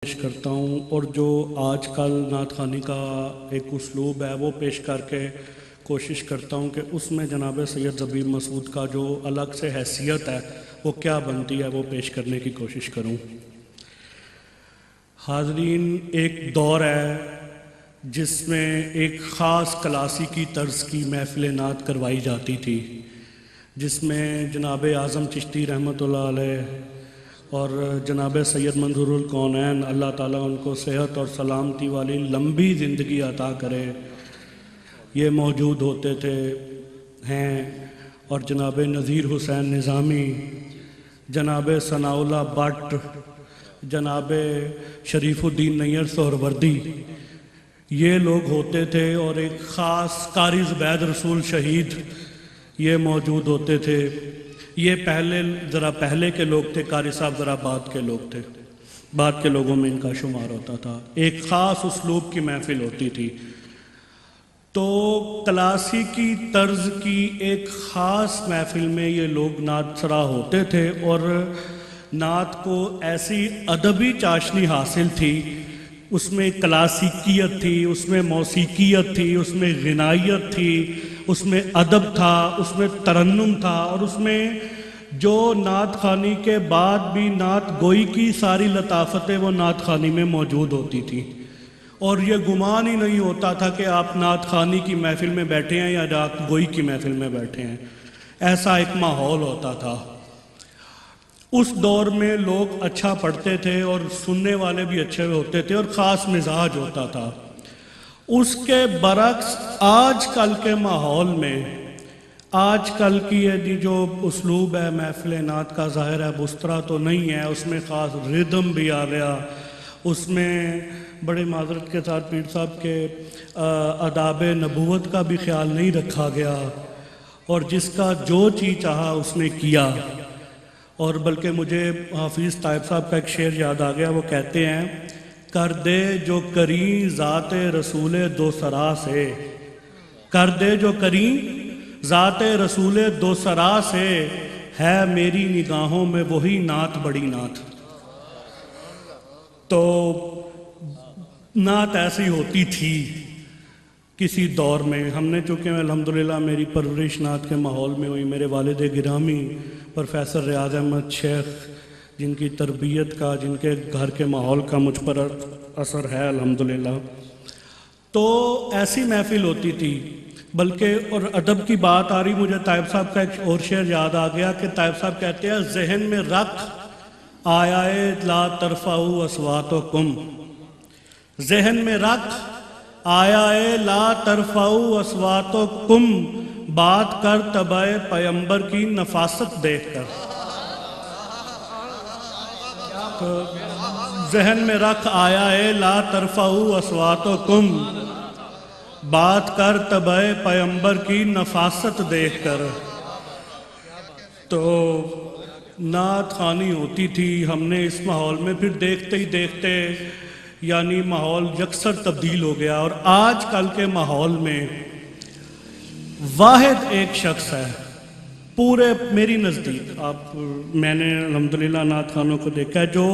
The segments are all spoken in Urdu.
پیش کرتا ہوں اور جو آج کل نعت خوانی کا ایک اسلوب ہے وہ پیش کر کے کوشش کرتا ہوں کہ اس میں جناب سید زبیب مسعود کا جو الگ سے حیثیت ہے وہ کیا بنتی ہے وہ پیش کرنے کی کوشش کروں۔ حاضرین، ایک دور ہے جس میں ایک خاص کلاسیکی طرز کی محفل نعت کروائی جاتی تھی، جس میں جناب اعظم چشتی رحمۃ اللہ علیہ اور جناب سید منظور الکونین اللہ تعالیٰ ان کو صحت اور سلامتی والی لمبی زندگی عطا کرے، یہ موجود ہوتے ہیں، اور جناب نذیر حسین نظامی، جناب ثناء اللہ بٹ، جناب شریف الدین نیر سہروردی، یہ لوگ ہوتے تھے، اور ایک خاص قاری زبید رسول شہید یہ موجود ہوتے تھے۔ یہ ذرا پہلے کے لوگ تھے، قاری صاحب ذرا بعد کے لوگ تھے، بعد کے لوگوں میں ان کا شمار ہوتا تھا۔ ایک خاص اسلوب کی محفل ہوتی تھی، تو کلاسیکی طرز کی ایک خاص محفل میں یہ لوگ نعت سرا ہوتے تھے، اور نعت کو ایسی ادبی چاشنی حاصل تھی، اس میں کلاسیکیت تھی، اس میں موسیقیت تھی، اس میں غنائیت تھی، اس میں ادب تھا، اس میں ترنم تھا، اور اس میں جو نعت خوانی کے بعد بھی نعت گوئی کی ساری لطافتیں وہ نعت خوانی میں موجود ہوتی تھی، اور یہ گمان ہی نہیں ہوتا تھا کہ آپ نعت خوانی کی محفل میں بیٹھے ہیں یا نعت گوئی کی محفل میں بیٹھے ہیں۔ ایسا ایک ماحول ہوتا تھا۔ اس دور میں لوگ اچھا پڑھتے تھے اور سننے والے بھی اچھے ہوتے تھے، اور خاص مزاج ہوتا تھا۔ اس کے برعکس آج کل کے ماحول میں، آج کل کی یہ جو اسلوب ہے محفل نعت کا، ظاہر ہے اس طرح تو نہیں ہے، اس میں خاص ردم بھی آ گیا، اس میں بڑے معذرت کے ساتھ پیر صاحب کے آداب نبوت کا بھی خیال نہیں رکھا گیا، اور جس کا جو چیز چاہا اس نے کیا۔ اور بلکہ مجھے حافظ طائب صاحب کا ایک شعر یاد آ گیا، وہ کہتے ہیں، کر دے جو کریں ذات رسول دوسرا سے، کر دے جو کریں ذات رسول دوسرا سے، ہے میری نگاہوں میں وہی نعت بڑی نعت۔ تو نعت ایسی ہوتی تھی کسی دور میں۔ ہم نے چونکہ الحمدللہ میری پرورش نعت کے ماحول میں ہوئی، میرے والد گرامی پروفیسر ریاض احمد شیخ، جن کی تربیت کا، جن کے گھر کے ماحول کا مجھ پر اثر ہے الحمدللہ، تو ایسی محفل ہوتی تھی۔ بلکہ اور ادب کی بات آ رہی، مجھے طائب صاحب کا ایک اور شعر یاد آ گیا کہ طائب صاحب کہتے ہیں، ذہن میں رکھ آیا لا ترفعوا اصواتکم، ذہن میں رکھ آیا لا ترفعوا اصواتکم، بات کر تبع پیمبر کی نفاست دیکھ کر۔ تو ذہن میں رکھ آیا لا ترفعوا اصواتکم، بات کر تبع پیمبر کی نفاست دیکھ کر۔ تو نعت خوانی ہوتی تھی، ہم نے اس ماحول میں پھر دیکھتے ہی دیکھتے یعنی ماحول یکسر تبدیل ہو گیا، اور آج کل کے ماحول میں واحد ایک شخص ہے پورے میری نزدیک، میں نے الحمدللہ نعت خوانوں کو دیکھا ہے، جو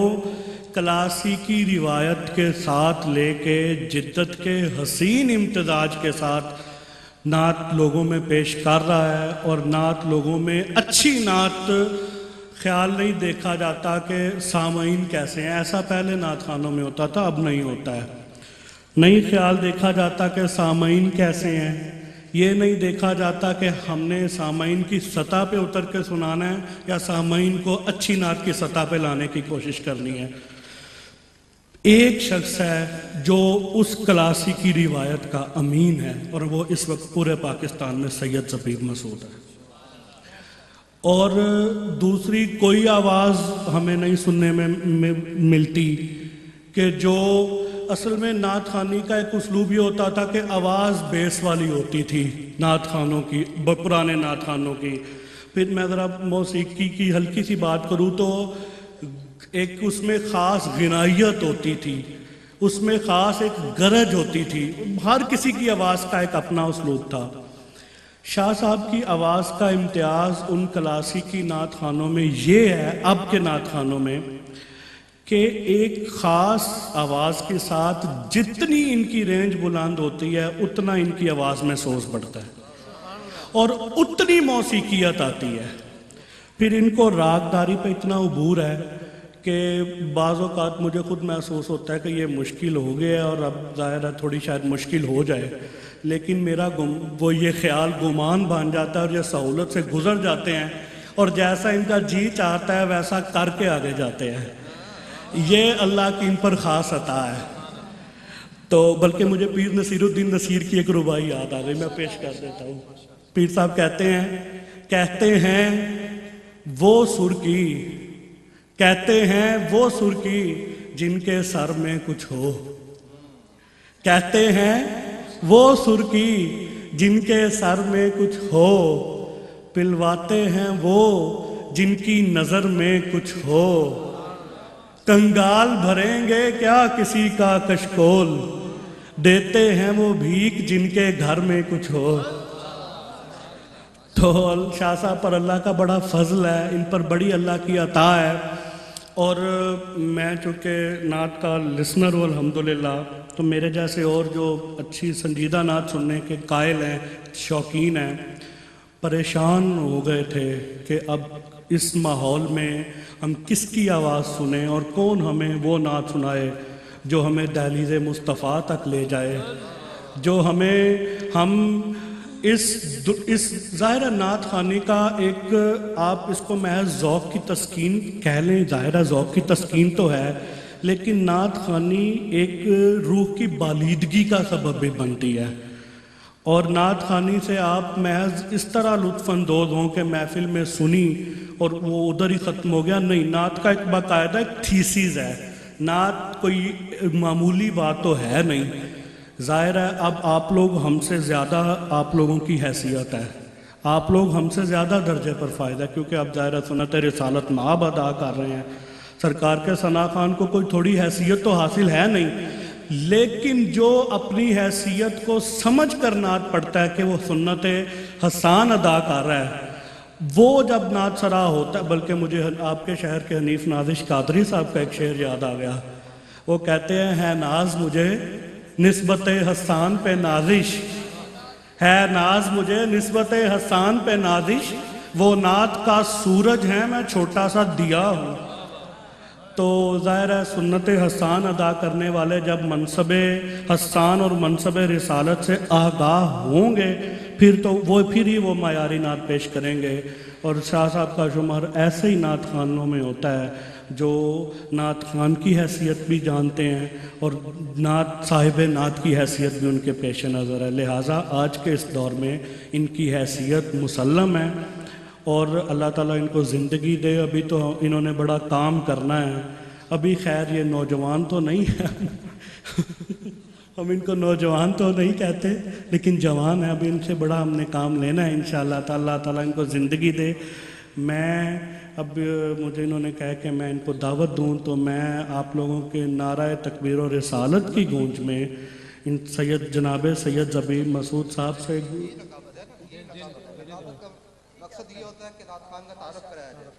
کلاسیکی روایت کے ساتھ لے کے جدت کے حسین امتزاج کے ساتھ نعت لوگوں میں پیش کر رہا ہے، اور نعت لوگوں میں اچھی نعت خیال نہیں دیکھا جاتا کہ سامعین کیسے ہیں۔ ایسا پہلے نعت خوانوں میں ہوتا تھا، اب نہیں ہوتا ہے۔ نہیں خیال دیکھا جاتا کہ سامعین کیسے ہیں، یہ نہیں دیکھا جاتا کہ ہم نے سامعین کی سطح پہ اتر کے سنانا ہے یا سامعین کو اچھی نعت کی سطح پہ لانے کی کوشش کرنی ہے۔ ایک شخص ہے جو اس کلاسیکی روایت کا امین ہے، اور وہ اس وقت پورے پاکستان میں سید زبیب مسعود ہے۔ اور دوسری کوئی آواز ہمیں نہیں سننے میں ملتی کہ جو اصل میں نعت خوانی کا ایک اسلوب یہ ہوتا تھا کہ آواز بیس والی ہوتی تھی نعت خوانوں کی، پرانے نعت خوانوں کی۔ پھر میں ذرا موسیقی کی ہلکی سی بات کروں تو ایک اس میں خاص غنائیت ہوتی تھی، اس میں خاص ایک گرج ہوتی تھی، ہر کسی کی آواز کا ایک اپنا اسلوب تھا۔ شاہ صاحب کی آواز کا امتیاز ان کلاسیکی نعت خوانوں میں یہ ہے، اب کے نعت خوانوں میں، کہ ایک خاص آواز کے ساتھ جتنی ان کی رینج بلند ہوتی ہے اتنا ان کی آواز میں سوز بڑھتا ہے اور اتنی موسیقیت آتی ہے. پھر ان کو راگ داری پہ اتنا عبور ہے کہ بعض اوقات مجھے خود محسوس ہوتا ہے کہ یہ مشکل ہو گیا ہے اور اب ظاہر ہے تھوڑی شاید مشکل ہو جائے، لیکن میرا وہ یہ خیال گمان بن جاتا ہے اور یہ سہولت سے گزر جاتے ہیں اور جیسا ان کا جی چاہتا ہے ویسا کر کے آگے جاتے ہیں. یہ اللہ کی ان پر خاص عطا ہے. تو بلکہ مجھے پیر نصیر الدین نصیر کی ایک ربائی یاد آ گئی، میں پیش کر دیتا ہوں. پیر صاحب کہتے ہیں وہ سر کی، کہتے ہیں وہ سر کی جن کے سر میں کچھ ہو. کہتے ہیں وہ سر کی جن کے سر میں کچھ ہو، پلواتے ہیں وہ جن کی نظر میں کچھ ہو. کنگال بھریں گے کیا کسی کا کشکول، دیتے ہیں وہ بھیک جن کے گھر میں کچھ ہو. تو شاہ صاحب پر اللہ کا بڑا فضل ہے، ان پر بڑی اللہ کی عطا ہے. اور میں چونکہ نعت کا لسنر ہوں الحمدللہ، تو میرے جیسے اور جو اچھی سنجیدہ نعت سننے کے قائل ہیں، شوقین ہیں، پریشان ہو گئے تھے کہ اب اس ماحول میں ہم کس کی آواز سنیں اور کون ہمیں وہ نعت سنائے جو ہمیں دہلیز مصطفیٰ تک لے جائے، جو ہم اس ظاہرہ نعت خوانی کا ایک، آپ اس کو محض ذوق کی تسکین کہہ لیں، ظاہرہ ذوق کی تسکین تو ہے، لیکن نعت خوانی ایک روح کی بالیدگی کا سبب بھی بنتی ہے. اور نعت خوانی سے آپ محض اس طرح لطف اندوز ہوں کہ محفل میں سنی اور وہ ادھر ہی ختم ہو گیا، نہیں، نعت کا ایک باقاعدہ ایک تھیسیز ہے. نعت کوئی معمولی بات تو ہے نہیں. ظاہر ہے اب آپ لوگ ہم سے زیادہ، آپ لوگوں کی حیثیت ہے، آپ لوگ ہم سے زیادہ درجے پر فائدہ، کیونکہ اب ظاہر سنت رسالت مآب ادا کر رہے ہیں. سرکار کے ثنا خان کو کوئی تھوڑی حیثیت تو حاصل ہے نہیں، لیکن جو اپنی حیثیت کو سمجھ کر نعت پڑھتا ہے کہ وہ سنت حسان ادا کر رہا ہے، وہ جب نعت سرا ہوتا ہے. بلکہ مجھے آپ کے شہر کے حنیف نازش قادری صاحب کا ایک شعر یاد آ گیا. وہ کہتے ہیں، ہے ناز مجھے نسبت حسان پہ نازش، ہے ناز مجھے نسبت حسان پہ نازش، وہ نعت کا سورج ہے میں چھوٹا سا دیا ہوں. تو ظاہر ہے سنت حسان ادا کرنے والے جب منصب حسان اور منصب رسالت سے آگاہ ہوں گے پھر ہی وہ معیاری نعت پیش کریں گے. اور شاہ صاحب کا شمار ایسے ہی نعت خوانوں میں ہوتا ہے جو نعت خوان کی حیثیت بھی جانتے ہیں اور صاحب نعت کی حیثیت بھی ان کے پیش نظر ہے. لہٰذا آج کے اس دور میں ان کی حیثیت مسلم ہے اور اللہ تعالیٰ ان کو زندگی دے. ابھی تو انہوں نے بڑا کام کرنا ہے. ابھی خیر یہ نوجوان تو نہیں ہے ہم ان کو نوجوان تو نہیں کہتے لیکن جوان ہیں. ابھی ان سے بڑا ہم نے کام لینا ہے انشاءاللہ تعالیٰ. اللہ تعالیٰ ان کو زندگی دے. میں اب مجھے انہوں نے کہا کہ میں ان کو دعوت دوں، تو میں آپ لوگوں کے نعرہ تکبیر و رسالت کی گونج میں ان جناب سید زبیر مسعود صاحب سے مقصد یہ ہوتا ہے کہ نعت خوان کا تعارف کرایا جائے.